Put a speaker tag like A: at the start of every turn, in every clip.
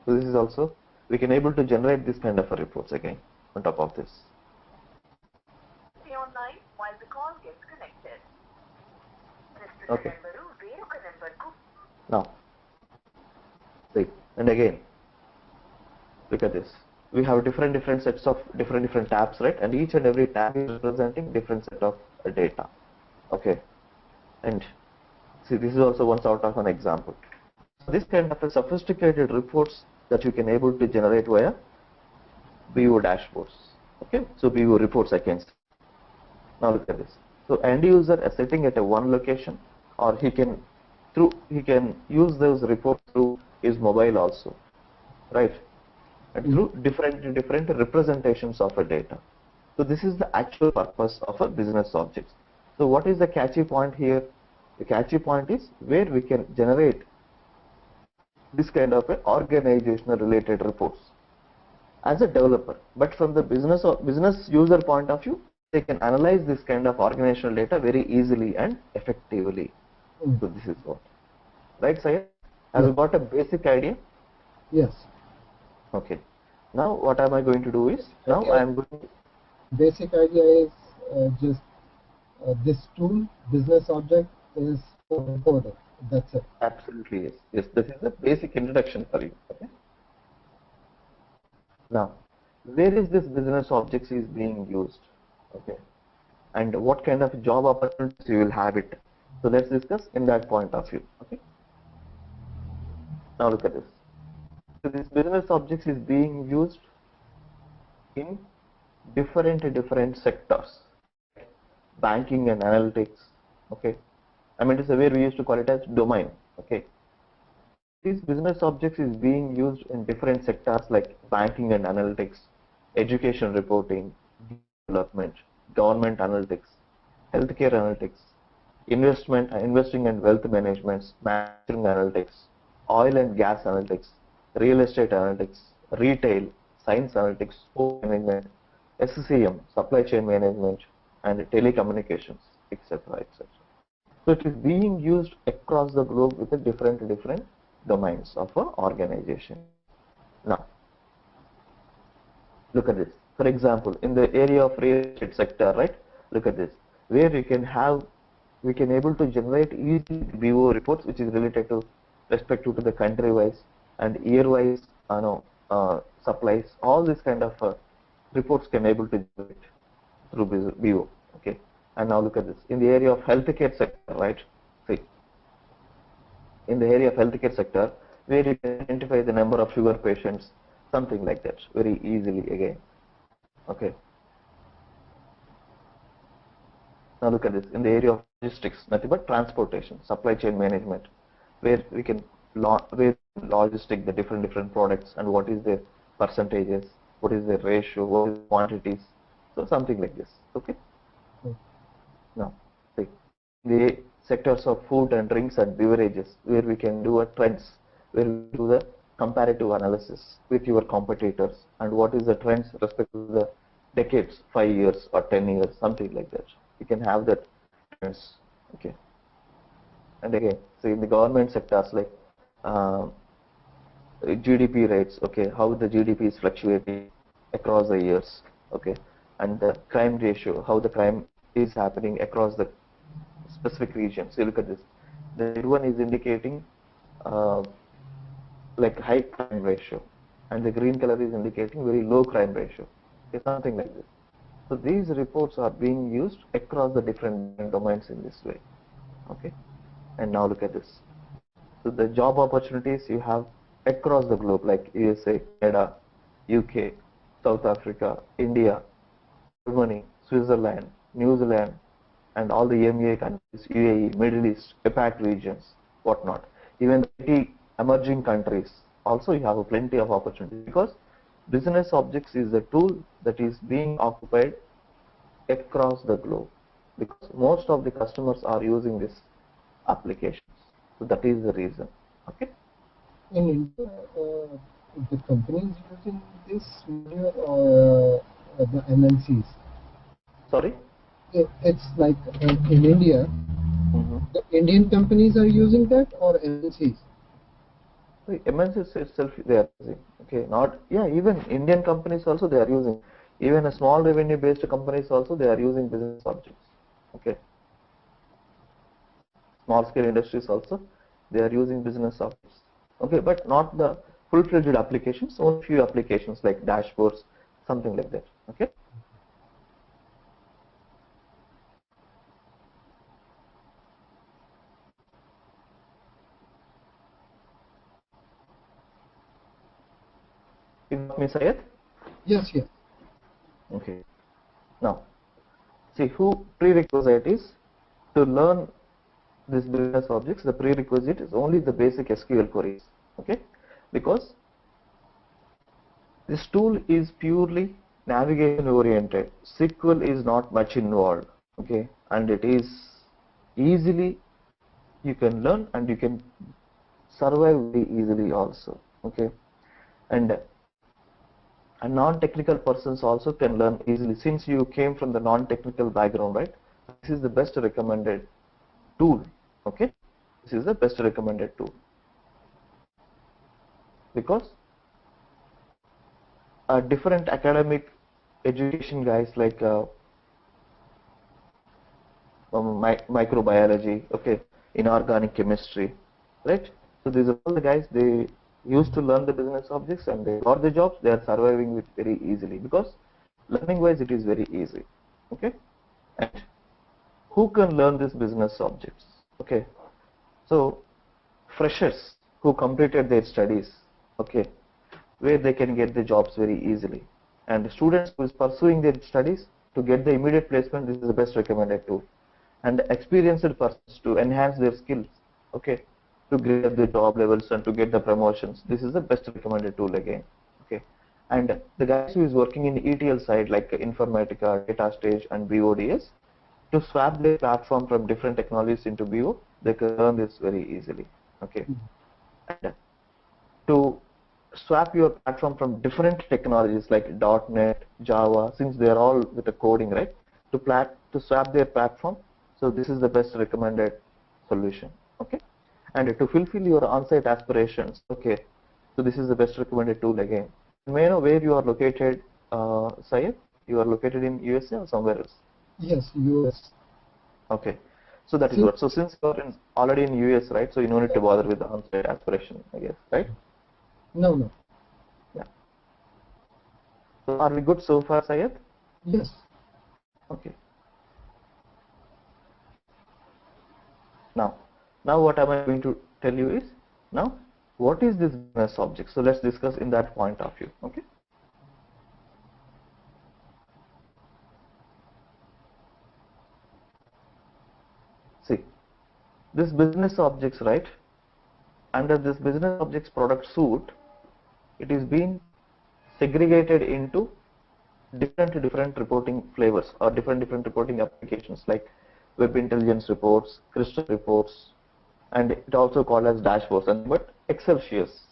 A: So this is also, we can able to generate this kind of a reports again on top of this.
B: Stay online while the call gets connected.
A: Okay. Now, see, and again, look at this. We have different sets of different tabs, right? And each and every tab is representing different set of data. Okay. And see, this is also one sort of an example. So this kind of a sophisticated reports that you can able to generate via BO dashboards. Okay. So BO reports I can see. Now look at this. So end user is sitting at a one location, or he can use those reports through his mobile also, right? And through different representations of a data. So this is the actual purpose of a business objects. So what is the catchy point here? The catchy point is where we can generate this kind of a organizational related reports as a developer, but from the business user point of view, they can analyze this kind of organizational data very easily and effectively. So this is what, right, Sayed? Have you got a basic idea?
C: Yes.
A: Okay. Now what am I going to do is, now I am going to,
C: basic idea is just this tool, business object, is for reporting. That's it.
A: absolutely yes. Yes, this is the basic introduction for you. Okay. Now, where is this business objects is being used? Okay. And what kind of job opportunities you will have it? So let's discuss in that point of view. Okay. Now look at this. So this business objects is being used in different sectors, banking and analytics. Okay. I mean, it's a way we used to call it as domain. Okay. These business objects is being used in different sectors like banking and analytics, education reporting, development, government analytics, healthcare analytics, investing and wealth management, manufacturing analytics, oil and gas analytics, real estate analytics, retail, science analytics, sport management, SCM, supply chain management, and telecommunications, etc., etc. So it is being used across the globe with the different domains of an organization. Now, look at this. For example, in the area of real estate sector, right? Look at this, where we can able to generate easy BO reports, which is related to respective to the country wise and year wise, supplies. All this kind of reports can able to generate through BO. Okay. And now look at this. In the area of healthcare sector, right? See, in the area of healthcare sector, where you can identify the number of sugar patients, something like that, very easily again. Okay. Now look at this. In the area of logistics, nothing but transportation, supply chain management, where we can logistic the different products and what is the percentages, what is the ratio, what is the quantities, so something like this. Okay. Now, see, the sectors of food and drinks and beverages, where we can do a trends, where we do the comparative analysis with your competitors and what is the trends respect to the decades, 5 years or 10 years, something like that. You can have that trends. Okay. And again, so in the government sectors like GDP rates, okay, how the GDP is fluctuating across the years, okay, and the crime ratio, how the crime is happening across the specific region. So look at this. The red one is indicating like high crime ratio, and the green color is indicating very low crime ratio. Okay, something like this. So these reports are being used across the different domains in this way. Okay, and now look at this. So the job opportunities you have across the globe, like USA, Canada, UK, South Africa, India, Germany, Switzerland, New Zealand, and all the EMEA countries, UAE, Middle East, APAC regions, whatnot. Even the emerging countries, also you have plenty of opportunities, because business objects is a tool that is being occupied across the globe, because most of the customers are using this applications. So that is the reason. Okay.
C: In India, the companies using this or the MNCs?
A: Sorry?
C: It's like in India, the Indian companies are using that or MNCs?
A: The MNCs itself they are using. Okay, not yeah. Even Indian companies also they are using. Even a small revenue-based companies also they are using business objects. Okay, small-scale industries also they are using business objects. Okay, but not the full-fledged applications. Only few applications like dashboards, something like that. Okay. You got me, Syed?
C: Yes, yes.
A: Okay. Now, see who prerequisite is to learn this business objects. The prerequisite is only the basic SQL queries. Okay, because this tool is purely navigation oriented. SQL is not much involved. Okay, and it is easily you can learn and you can survive very easily also. Okay, and non-technical persons also can learn easily since you came from the non-technical background, right? This is the best recommended tool. Okay, this is the best recommended tool because different academic education guys like microbiology, okay, inorganic chemistry, right? So these are all the guys they used to learn the business objects and they got the jobs. They are surviving it very easily because learning wise it is very easy. Okay, and who can learn these business objects? Okay, so freshers who completed their studies, okay, where they can get the jobs very easily, and students who is pursuing their studies to get the immediate placement, this is the best recommended tool, and experienced persons to enhance their skills, okay, to get the job levels and to get the promotions, this is the best recommended tool again. Okay, and the guys who is working in ETL side like Informatica, Data Stage and BODS, to swap their platform from different technologies into BO, they can learn this very easily. Okay, and to swap your platform from different technologies like .NET, Java, since they are all with the coding, right? To swap their platform, so this is the best recommended solution. Okay, and to fulfill your on-site aspirations, okay, so this is the best recommended tool again. May I know where you are located, Syed? You are located in USA or somewhere else?
C: Yes, US.
A: Okay, so that is
C: See,
A: what. So since you are already in US, right? So you no need to bother with the on-site aspiration, I guess, right?
C: no, no.
A: Yeah. So are we good so far, Syed?
C: Yes.
A: Okay. Now what am I going to tell you is, now what is this business object? So let's discuss in that point of view. Okay. See, this business objects, right? Under this business objects product suite, it is being segregated into different reporting flavors or different reporting applications like web intelligence reports, crystal reports, and it also called as dashboards, and but Excel sheets,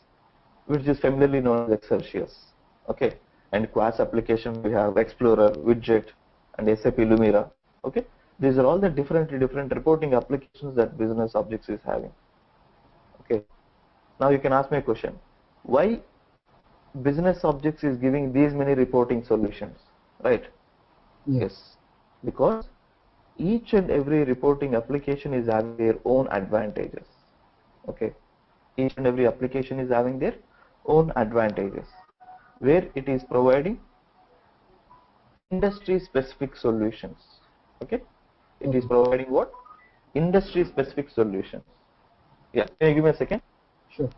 A: which is familiarly known as Excel sheets. Okay, and Quas application we have Explorer, Widget, and SAP Lumira. Okay, these are all the different reporting applications that business objects is having. Okay, now you can ask me a question: why business objects is giving these many reporting solutions, right?
C: Yes.
A: Yes, because each and every reporting application is having their own advantages. Okay, each and every application is having their own advantages where it is providing industry specific solutions. Okay, it is
C: Okay.
A: providing what? Industry specific solutions. Yeah, can you give me a second?
C: Sure.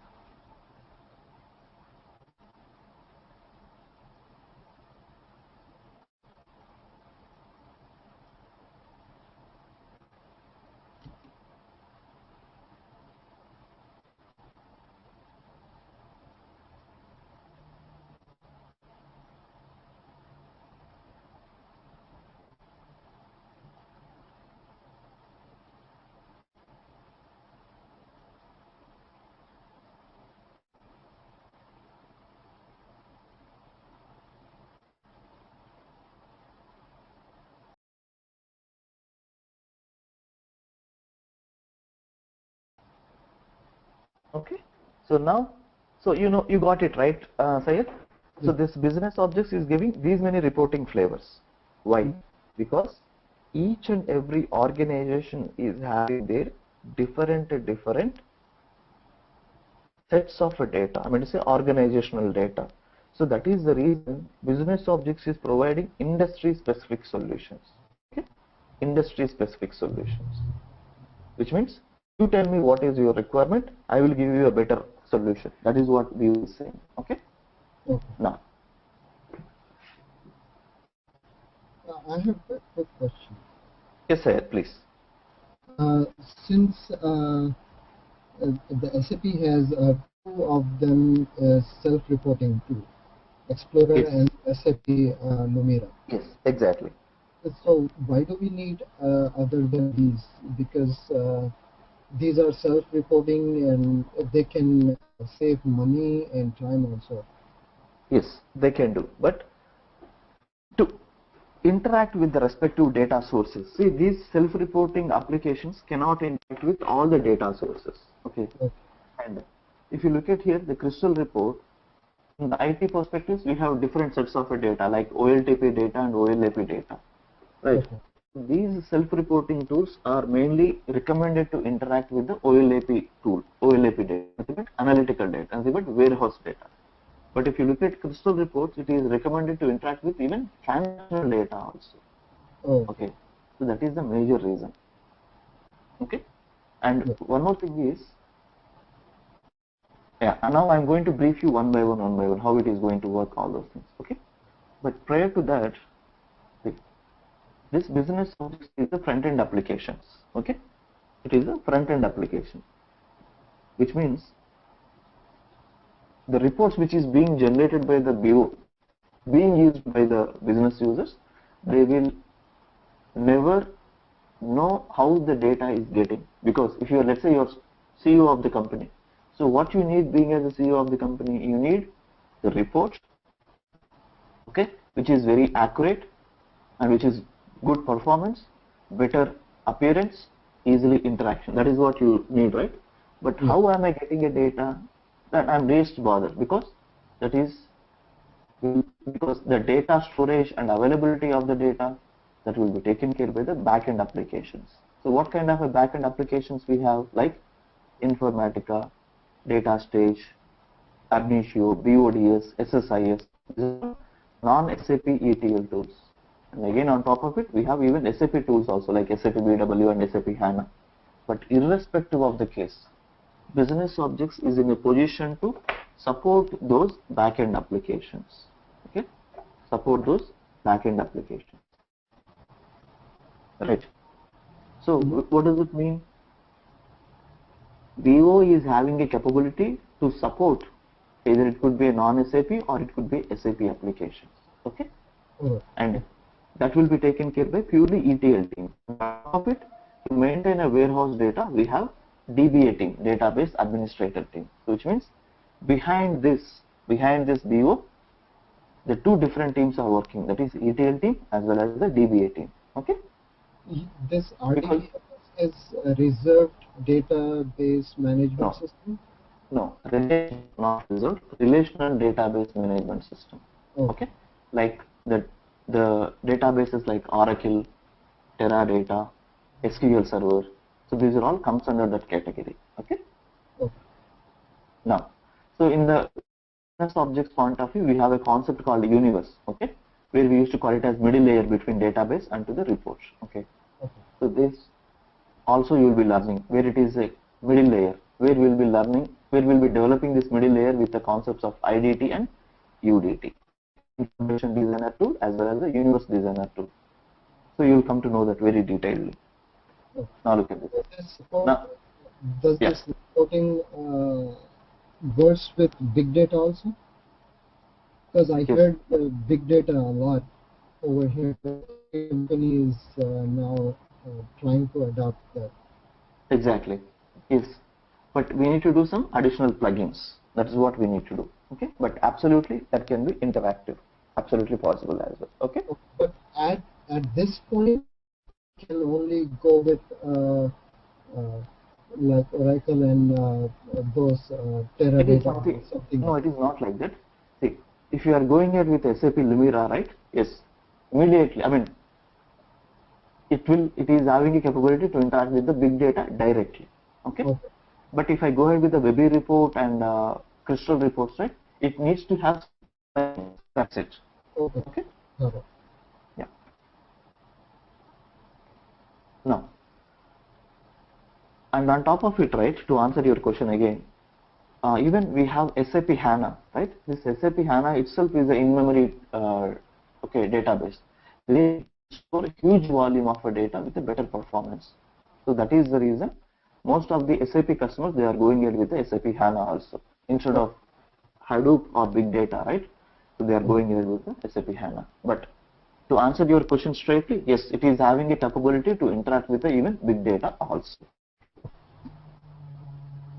A: Okay, so now So you got it right, Syed. So this business objects is giving these many reporting flavors. Why? Because each and every organization is having their different sets of data. I mean to say organizational data. So that is the reason business objects is providing industry specific solutions. Okay? Industry specific solutions. Which means you tell me what is your requirement, I will give you a better solution. That is what we will say. Okay?
C: Okay.
A: Now.
C: I have a quick question.
A: Yes, sir, please.
C: Since the SAP has two of them self-reporting too, Explorer
A: Yes.
C: and SAP Lumira.
A: Yes, exactly.
C: So why do we need other than these? Because these are self-reporting and they can save money and time also.
A: Yes, they can do. But to interact with the respective data sources, see, these self-reporting applications cannot interact with all the data sources. Okay.
C: Okay.
A: And if you look at here, the Crystal report, in the IT perspectives, we have different sets of data like OLTP data and OLAP data. Right.
C: Okay.
A: These self-reporting tools are mainly recommended to interact with the OLAP tool, OLAP data, nothing but analytical data, nothing but warehouse data. But if you look at Crystal reports, it is recommended to interact with even transactional data also.
C: Oh.
A: Okay, so that is the major reason. Okay, and
C: Yeah.
A: one more thing is, yeah, and now I'm going to brief you one by one, how it is going to work, all those things. Okay, but prior to that, this business object is the front-end applications. Okay, it is a front-end application, which means the reports which is being generated by the BO, being used by the business users, they will never know how the data is getting. Because if you are, let's say, you're CEO of the company, so what you need being as a CEO of the company, you need the report, okay, which is very accurate and which is good performance, better appearance, easily interaction. That is what you need, right? But how am I getting a data? That I'm least bothered, because that is because the data storage and availability of the data, that will be taken care by the backend applications. So what kind of a backend applications we have, like Informatica, DataStage, Abnitio, BODS, SSIS, non-SAP ETL tools. And again, on top of it, we have even SAP tools also, like SAP BW and SAP HANA. But irrespective of the case, business objects is in a position to support those backend applications. Okay, support those backend applications. Right. So what does it mean? BO is having a capability to support, either it could be a non-SAP or it could be SAP applications. Okay, and that will be taken care by purely ETL team. On top of it, to maintain a warehouse data, we have DBA team, database administrator team, which means behind this BO, the two different teams are working, that is ETL team as well as the DBA team. Okay.
C: This RDBMS is a reserved database management system?
A: No, not reserved, relational database management system. Okay, like the databases like Oracle, Teradata, SQL Server. So these are all comes under that category. Okay. Now, so in the business objects point of view, we have a concept called universe. Okay, where we used to call it as middle layer between database and to the reports. Okay. So this also you will be learning where it is a middle layer, where we will be learning, where we will be developing this middle layer with the concepts of IDT and UDT, Information Designer tool as well as the Universe Designer tool. So you will come to know that very detailedly. Now look at this.
C: Does this reporting works with big data also? Because I heard big data a lot over here. The company is now trying to adopt that.
A: Exactly. Yes. But we need to do some additional plugins. That is what we need to do. Okay. But absolutely, that can be interactive. Absolutely possible as well. Okay.
C: But at this point, can only go with like Oracle and those
A: It is
C: Teradata
A: something,
C: or something.
A: no, it is not like that. See, if you are going ahead with SAP Lumira, right? Yes, immediately, I mean, it is having a capability to interact with the big data directly. Okay.
C: Okay.
A: But if I go ahead with the Webby report and Crystal reports, right, it needs to have, that's it.
C: Okay.
A: Okay.
C: Got it.
A: Yeah. Now, and on top of it, right, to answer your question again, even we have SAP HANA, right? This SAP HANA itself is an in-memory database. They store a huge volume of a data with a better performance. So that is the reason most of the SAP customers, they are going ahead with the SAP HANA also instead of Hadoop or big data, right? So they are going ahead with the SAP HANA. But to answer your question straightly, yes, it is having a capability to interact with the even big data also.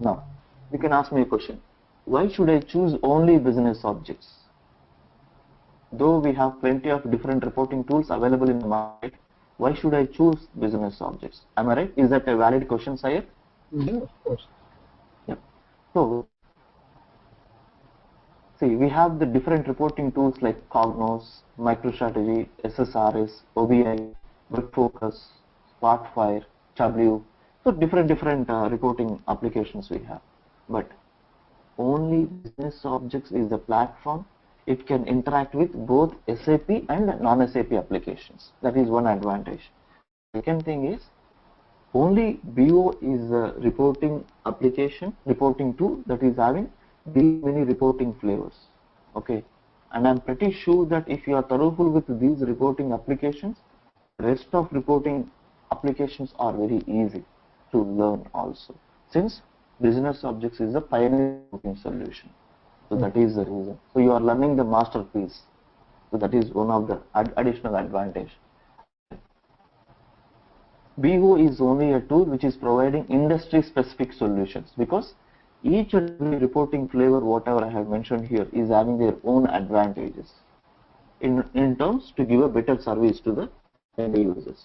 A: Now, you can ask me a question. Why should I choose only business objects? Though we have plenty of different reporting tools available in the market, why should I choose business objects? Am I right? Is that a valid question, Syed?
C: Yeah, of course.
A: Yep. So, see, we have the different reporting tools like Cognos, MicroStrategy, SSRS, OBI, WebFocus, Spotfire, Tableau. So different reporting applications we have. But only business objects is the platform. It can interact with both SAP and non-SAP applications. That is one advantage. Second thing is, only BO is a reporting application, reporting tool that is having these many reporting flavors. Okay, and I'm pretty sure that if you are thoroughful with these reporting applications, the rest of reporting applications are very easy to learn also, since business objects is a pioneer reporting solution. So that is the reason. So you are learning the masterpiece. So that is one of the additional advantage. BO is only a tool which is providing industry specific solutions, because each and every reporting flavor, whatever I have mentioned here, is having their own advantages in terms to give a better service to the end users.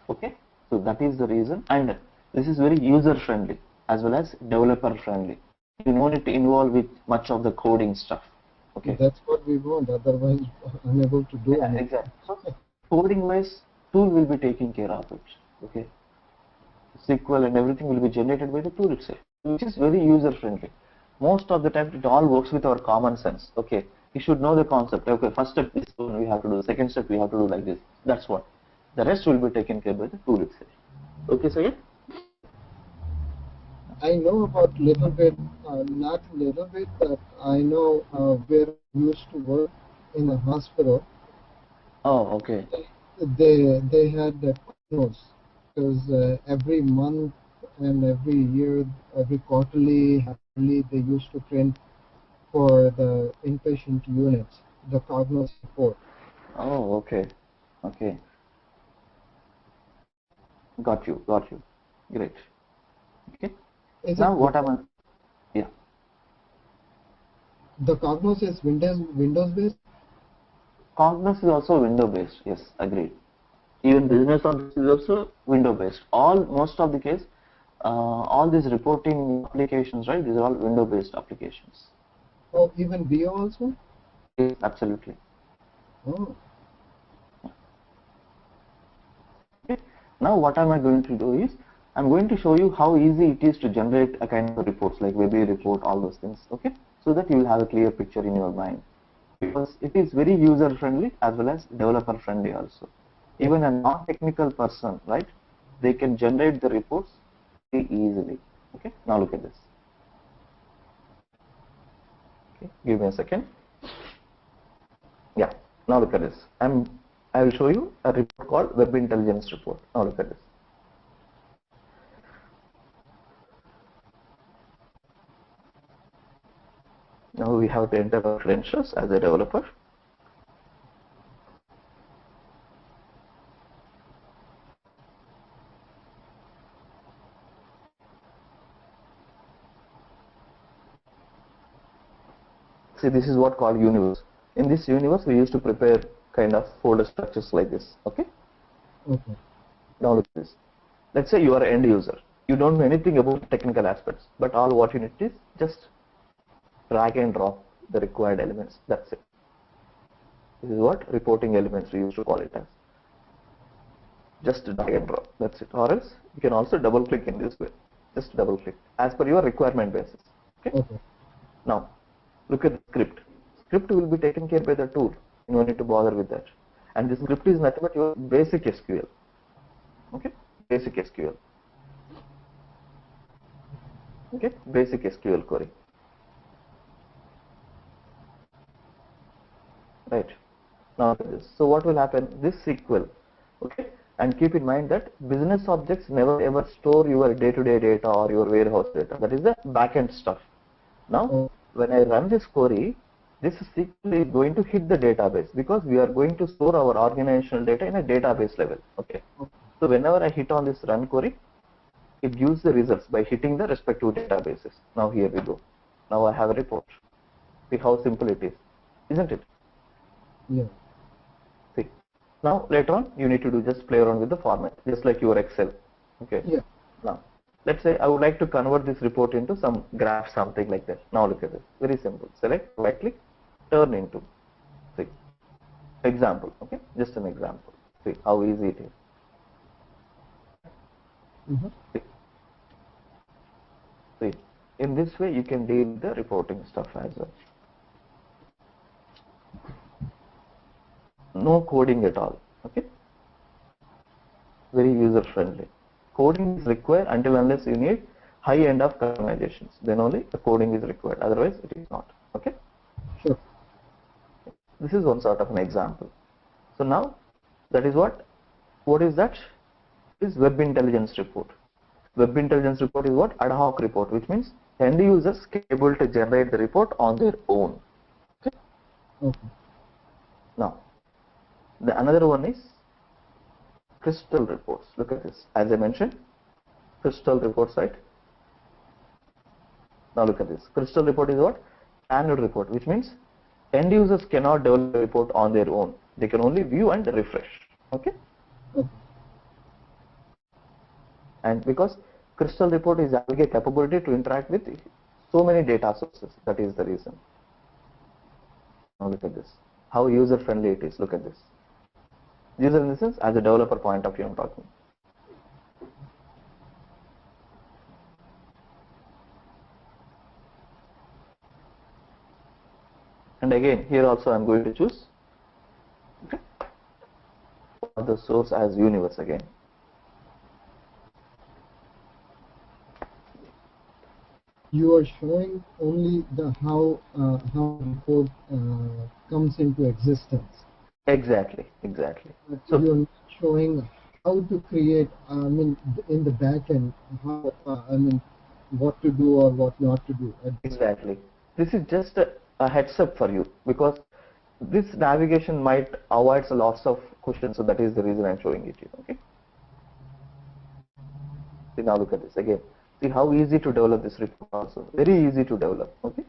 A: Okay, so that is the reason, and this is very user friendly as well as developer friendly. You don't need to involve with much of the coding stuff. Okay,
C: That's what we want. Otherwise, unable to do
A: yeah,
C: anything.
A: exactly. So coding wise, tool will be taking care of it. Okay, SQL and everything will be generated by the tool itself, which is very user friendly. Most of the time, it all works with our common sense. Okay, you should know the concept. Okay, first step is we have to do. Second step we have to do like this. That's what. The rest will be taken care by the tool itself. Okay, so yeah.
C: I know about little bit, not little bit, but I know where I used to work in a hospital.
A: Oh, okay.
C: They had the notes, because every month and every year, every quarterly, halfly, they used to print for the inpatient units the Cognos report.
A: Oh, okay. Okay. Got you. Got you. Great. Okay.
C: Is
A: Now
C: it
A: what am I? Yeah.
C: the Cognos is Windows based?
A: Cognos is also window based. Yes, agreed. Even business objects is also window based. Most of the case, all these reporting applications, right? These are all window based applications.
C: Oh, even BO also?
A: Yes, absolutely.
C: Oh,
A: Okay. Now what am I going to do is, I'm going to show you how easy it is to generate a kind of reports like Webby report, all those things. Okay, so that you will have a clear picture in your mind, because it is very user friendly as well as developer friendly also. Even a non-technical person, right, they can generate the reports very easily. Okay, now look at this. Okay, give me a second. Yeah, now look at this. I will show you a report called Web Intelligence Report. Now look at this. Now we have to enter our credentials as a developer. See, this is what called universe. In this universe, we used to prepare kind of folder structures like this. Okay.
C: okay.
A: Now look at this. Let's say you are an end user. You don't know anything about technical aspects, but all what you need is just drag and drop the required elements. That's it. This is what reporting elements we used to call it as. Just drag and drop. That's it. Or else you can also double click in this way. Just double click as per your requirement basis. Okay.
C: Okay.
A: Now look at the script. Script will be taken care by the tool. You don't need to bother with that. And this script is nothing but your basic SQL. Okay, basic SQL. Okay, basic SQL query. Right. Now look at this. So what will happen? This SQL. Okay, and keep in mind that business objects never ever store your day-to-day data or your warehouse data. That is the backend stuff. Now, when I run this query, this SQL is going to hit the database because we are going to store our organizational data in a database level. Okay. So whenever I hit on this run query, it gives the results by hitting the respective databases. Now here we go. Now I have a report. See how simple it is, isn't it?
C: Yeah.
A: See. Now later on you need to do just play around with the format, just like your Excel. Okay.
C: Yeah.
A: Now let's say I would like to convert this report into some graph, something like that. Now look at this. Very simple. Select, right click, turn into. See. Example. Okay. Just an example. See how easy it is.
C: Mm-hmm.
A: See, in this way you can deal with the reporting stuff as well. No coding at all. Okay. Very user friendly. Coding is required until unless you need high end of customizations. Then only the coding is required. Otherwise it is not. Okay.
C: Sure.
A: This is one sort of an example. So now that is what is that? Is web intelligence report. Web intelligence report is what? Ad hoc report, which means end users can be able to generate the report on their own. Okay.
C: Okay.
A: Now, the another one is crystal reports. Look at this. As I mentioned, crystal reports, right? Now look at this. Crystal report is what? Annual report, which means end users cannot develop a report on their own. They can only view and refresh. Okay.
C: Okay.
A: And because crystal report is having a capability to interact with so many data sources, that is the reason. Now look at this. How user friendly it is. Look at this. User in the sense as a developer point of view I'm talking. And again here also I'm going to choose the source as universe again.
C: You are showing only the how report comes into existence.
A: Exactly.
C: But
A: So
C: you're not showing how to create. In the back end, how what to do or what not to do.
A: exactly. This is just a heads up for you because this navigation might avoid lots of questions, so that is the reason I'm showing it to you. Okay. See now look at this again. See how easy to develop this report also. Very easy to develop. Okay.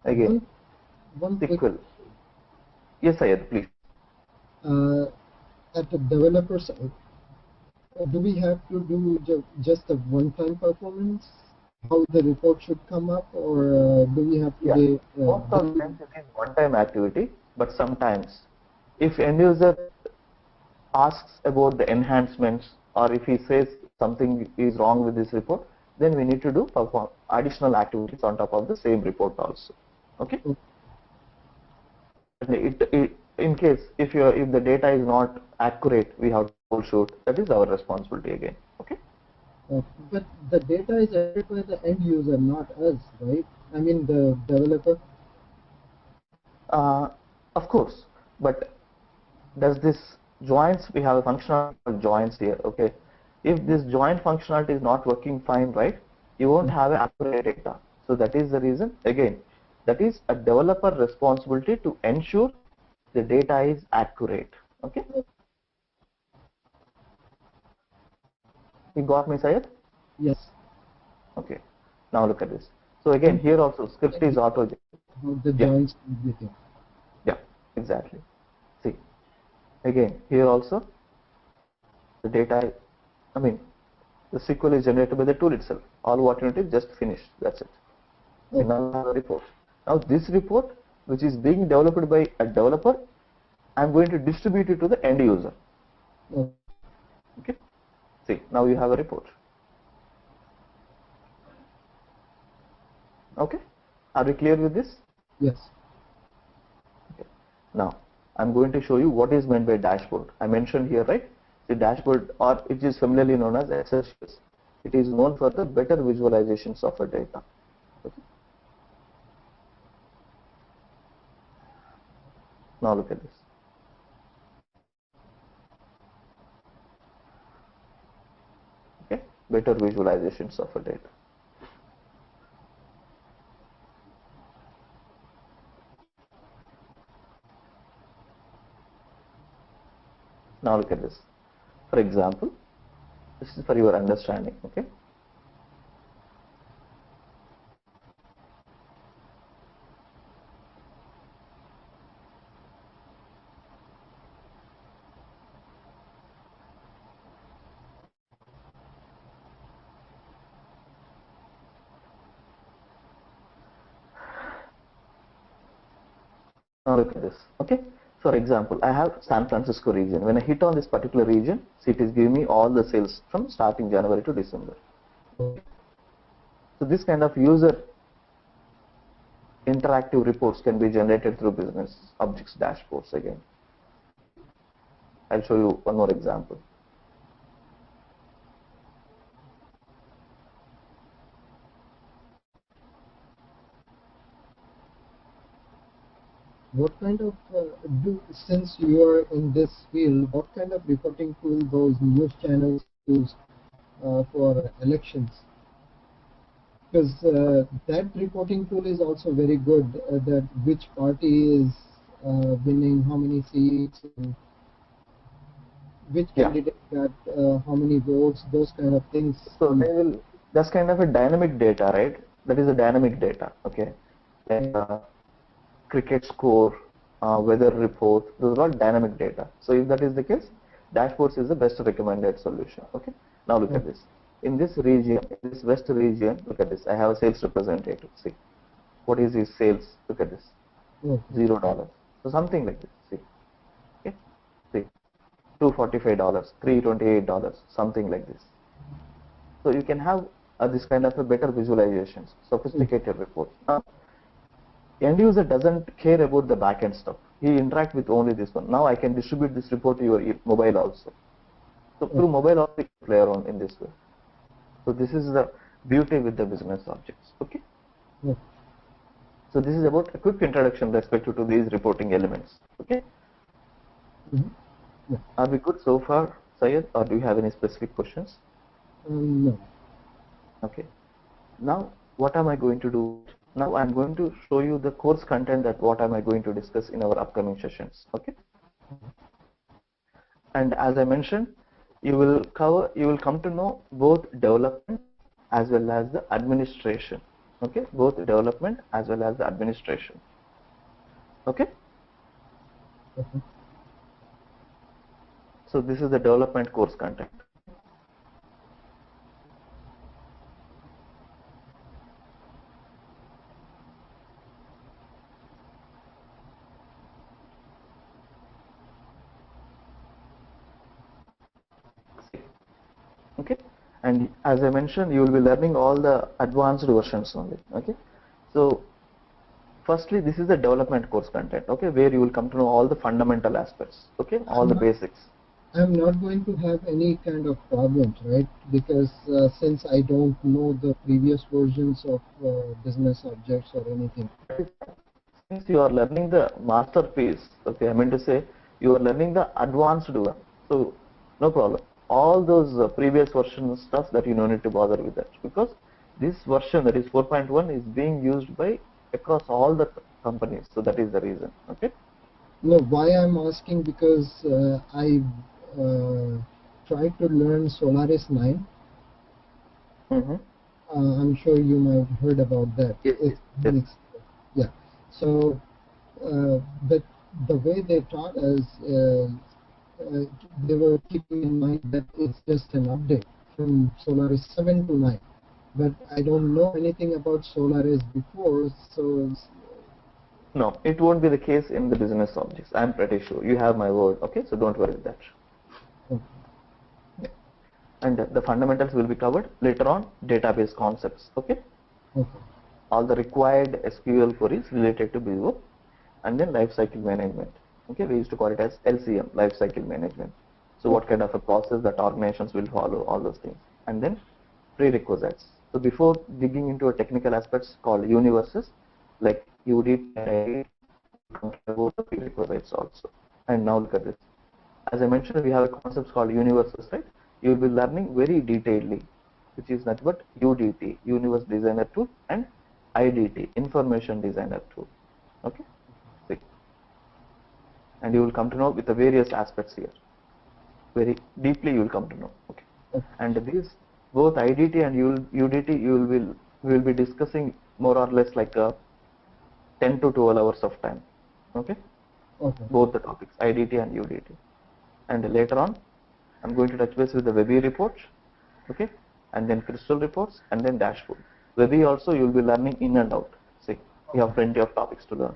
A: Again,
C: One quick,
A: SQL. Yes, Syed, please.
C: at the developer side, do we have to do just a one-time performance? How the report should come up, or do we have to
A: Yeah.
C: do?
A: Most of the times it is one-time activity, but sometimes if end user asks about the enhancements or if he says something is wrong with this report, then we need to do perform additional activities on top of the same report also. Okay. And in case if the data is not accurate, we have to troubleshoot. That is our responsibility again. Okay.
C: But the data is entered by the end user, not us, right? I mean the developer.
A: Of course, but does this joins, we have a functionality called joins here. Okay, if this join functionality is not working fine, right, you won't have accurate data. So that is the reason, again, that is a developer responsibility to ensure the data is accurate. Okay, you got me, Syed?
C: Yes.
A: Okay, now look at this. So again, here also script is auto.
C: How the
A: Yeah.
C: joins everything.
A: Yeah, exactly. See, again here also the data, The SQL is generated by the tool itself. All what you need is just finish. That's it.
C: Okay.
A: Now I have a report. Now this report, which is being developed by a developer, I'm going to distribute it to the end user.
C: Okay.
A: Okay. See, now you have a report. Okay. Are we clear with this?
C: Yes.
A: Okay. Now, I'm going to show you what is meant by dashboard. I mentioned here, right? The dashboard, or it is familiarly known as XSS. It is known for the better visualizations of a data. Okay. Now look at this. Okay. Better visualizations of a data. Now look at this. For example, this is for your understanding, okay? Now look at this, okay? For example, I have San Francisco region. When I hit on this particular region, see, it is giving me all the sales from starting January to December.
C: Okay.
A: So this kind of user interactive reports can be generated through business objects dashboards again. I'll show you one more example.
C: What kind of since you are in this field, what kind of reporting tool those news channels use for elections? Because that reporting tool is also very good. That which party is winning how many seats, and which
A: Yeah.
C: candidate got how many votes, those kind of things.
A: So they will, that's kind of a dynamic data, right? That is a dynamic data, okay? Like cricket score, weather report, those are all dynamic data. So if that is the case, dashboards is the best recommended solution, okay? Now look at this. In this region, in this west region, look at this. I have a sales representative, see. What is his sales? Look at this,
C: Okay.
A: $0. So something like this, see. Okay, see. $245, $328, something like this. So you can have this kind of a better visualizations, sophisticated reports. Now, end user doesn't care about the backend stuff. He interact with only this one. Now I can distribute this report to your mobile also. So through mobile also you can play around in this way. So this is the beauty with the business objects. Okay.
C: Okay.
A: So this is about a quick introduction respective to these reporting elements. Okay.
C: Mhm. Yeah.
A: Are we good so far, Syed, or do you have any specific questions?
C: No.
A: Okay. Now, what am I going to do? Now, I'm going to show you the course content that what am I going to discuss in our upcoming sessions. Okay. And as I mentioned, you will come to know both development as well as the administration. Okay. Both development as well as the administration. Okay.
C: Okay.
A: So this is the development course content. Okay, and as I mentioned, you will be learning all the advanced versions only. Okay, so firstly, this is the development course content. Okay, where you will come to know all the fundamental aspects. Okay, all the basics.
C: I'm not going to have any kind of problems, right? Because since I don't know the previous versions of business objects or anything.
A: Since you are learning the masterpiece, okay, I mean to say you are learning the advanced one. So no problem. All those previous version stuff that you don't need to bother with that, because this version, that is 4.1, is being used by across all the companies. So that is the reason. Okay.
C: No, why I'm asking, because I tried to learn Solaris 9.
A: Mm-hmm.
C: I'm sure you might have heard about that.
A: Yes, yes.
C: Yeah. So, but the way they taught us, they were keeping in mind that it's just an update from Solaris 7 to 9, but I don't know anything about Solaris before, so
A: No, it won't be the case in the business objects. I'm pretty sure. You have my word, okay? So don't worry with that.
C: okay.
A: And the fundamentals will be covered later on, database concepts, okay?
C: Okay.
A: All the required SQL queries related to BO, and then lifecycle management. Okay, we used to call it as LCM, lifecycle management. So what kind of a process that organizations will follow, all those things. And then prerequisites. So before digging into a technical aspects called universes, like UDT and about the prerequisites also. And now look at this. As I mentioned, we have a concept called universes, right? You will be learning very detailedly, which is nothing but UDT, Universe Designer Tool, and IDT, Information Designer Tool. Okay? And you will come to know with the various aspects here. Very deeply you will come to know. Okay. And these both IDT and UDT we will be discussing more or less like 10 to 12 hours of time. Okay.
C: Okay.
A: Both the topics, IDT and UDT. And later on, I'm going to touch base with the Webby reports, okay, and then Crystal reports, and then dashboard. Webby also you will be learning in and out. See, we have plenty of topics to learn,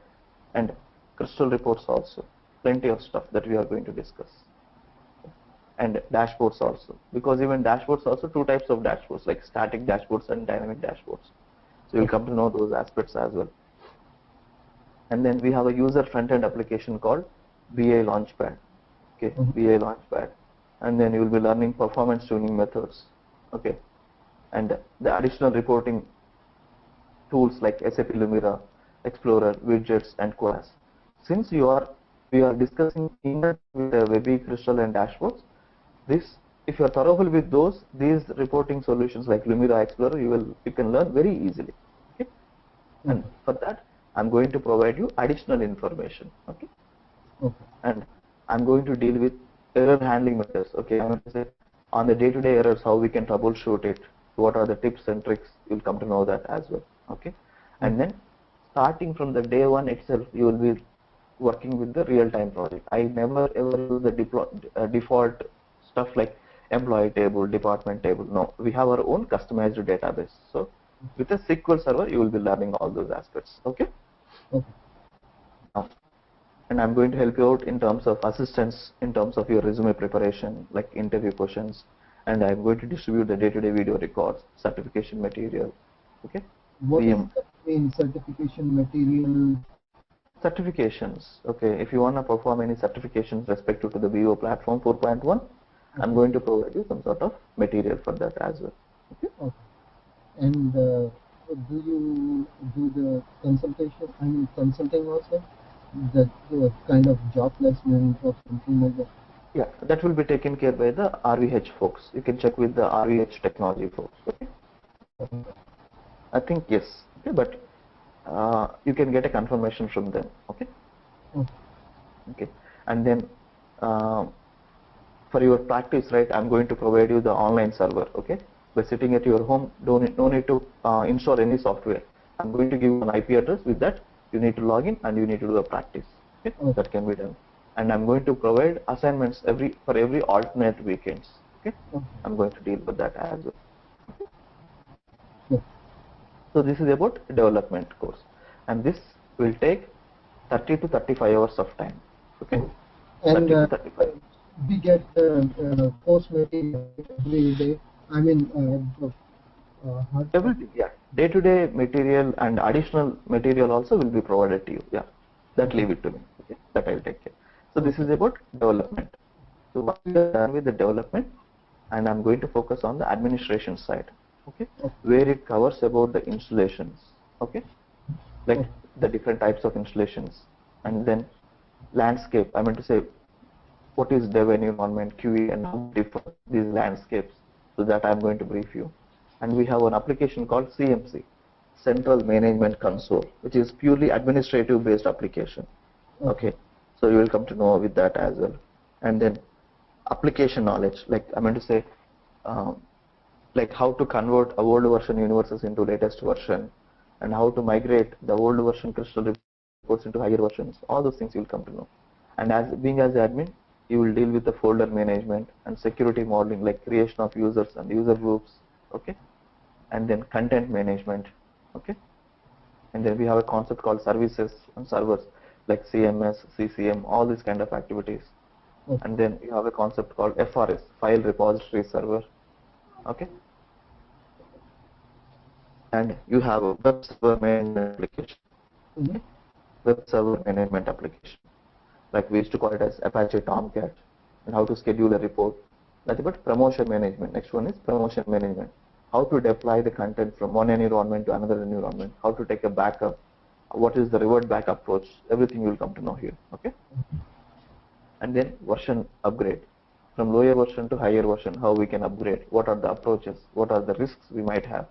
A: and Crystal reports also, plenty of stuff that we are going to discuss, and dashboards also, because even dashboards also two types of dashboards, like static dashboards and dynamic dashboards. So you'll come to know those aspects as well. And then we have a user front-end application called BI Launchpad. Okay, BI Launchpad. And then you will be learning performance tuning methods. Okay, and the additional reporting tools like SAP Lumira, Explorer, widgets, and Quas. Since we are discussing in with the Webby, Crystal, and dashboards, if you are thorough with these reporting solutions like Lumira, Explorer, you can learn very easily. Okay, and for that I'm going to provide you additional information. Okay, and I'm going to deal with error handling methods. Okay, I'm going to say on the day-to-day errors how we can troubleshoot it. What are the tips and tricks? You'll come to know that as well. Okay, and then starting from the day one itself, you will be working with the real-time project. I never ever use the default stuff like employee table, department table. No, we have our own customized database. So with a SQL server, you will be learning all those aspects. Okay. And I'm going to help you out in terms of assistance, in terms of your resume preparation, like interview questions, and I'm going to distribute the day-to-day video records, certification material. Okay.
C: What does that mean, certification material?
A: Certifications. Okay, if you want to perform any certifications respective to the BO platform 4.1, I'm going to provide you some sort of material for that as well. Okay.
C: And do you do the consultation? I mean, consulting also? The kind of job placement or something like that?
A: Yeah, that will be taken care by the RVH folks. You can check with the RVH technology folks. Okay. I think yes. Okay, but you can get a confirmation from them. Okay. Okay. And then for your practice, right, I'm going to provide you the online server. Okay. By sitting at your home, no need to install any software. I'm going to give you an IP address. With that, you need to log in and you need to do a practice. Okay. That can be done. And I'm going to provide assignments for every alternate weekends. Okay. I'm going to deal with that as well. Okay. So this is about development course, and this will take 30 to 35 hours of time. Okay.
C: And we get course material every day. I mean,
A: everything. Yeah. Day-to-day material and additional material also will be provided to you. Yeah. That leave it to me. Okay. That I'll take care. So this is about development. So once we are done with the development, and I'm going to focus on the administration side. Okay. Where it covers about the installations. Okay. Like the different types of installations, and then landscape. I meant to say, what is dev environment, QE, and how differ these landscapes. So that I'm going to brief you. And we have an application called CMC, Central Management Console, which is purely administrative based application. Okay. So you will come to know with that as well. And then application knowledge, like I meant to say, like how to convert a old version universes into latest version, and how to migrate the old version Crystal reports into higher versions. All those things you will come to know. And as being as the admin, you will deal with the folder management and security modeling, like creation of users and user groups, okay, and then content management, okay, and then we have a concept called services and servers, like CMS, CCM, all these kind of activities.
C: Okay.
A: And then you have a concept called FRS, file repository server, okay, and you have a web server management application,
C: Mhm.
A: web server management application, like we used to call it as Apache Tomcat, and how to schedule a report. That's about promotion management. Next one is promotion management, how to deploy the content from one environment to another environment, how to take a backup, what is the revert back approach, everything you will come to know here, okay. And then version upgrade, from lower version to higher version, how we can upgrade, what are the approaches, what are the risks we might have,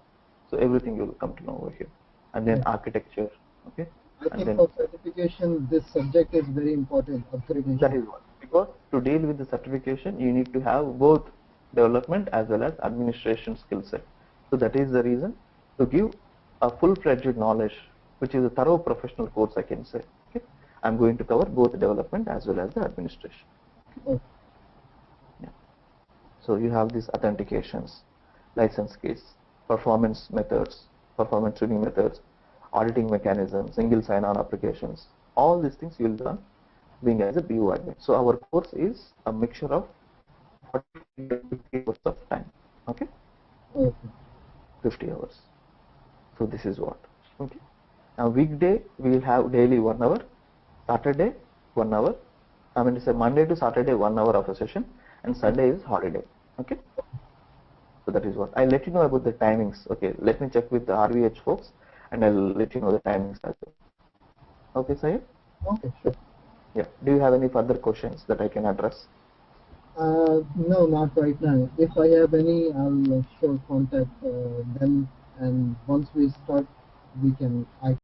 A: so everything you will come to know over here. And then architecture, okay,
C: I
A: and
C: think
A: then
C: for certification, this subject is very important, upgradation.
A: that is what, because to deal with the certification you need to have both development as well as administration skill set. So that is the reason to give a full-fledged knowledge, which is a thorough professional course, I can say, okay. I'm going to cover both development as well as the administration.
C: Okay.
A: Yeah. So you have these authentications, license keys, performance methods, performance tuning methods, auditing mechanisms, single sign-on applications. All these things you will learn being as a BU admin. So our course is a mixture of 40 to 50 hours of time. Okay,
C: Okay.
A: 50 hours. So this is what. Okay. Now weekday we will have daily 1 hour, Saturday 1 hour. I mean, it's a Monday to Saturday 1 hour of a session, and Sunday is holiday. Okay. So that is what. I'll let you know about the timings. Okay. Let me check with the RVH folks, and I'll let you know the timings as well. Okay, Sayed?
C: Okay, sure.
A: Yeah. Do you have any further questions that I can address?
C: No, not right now. If I have any, I'll sure contact them, and once we start, I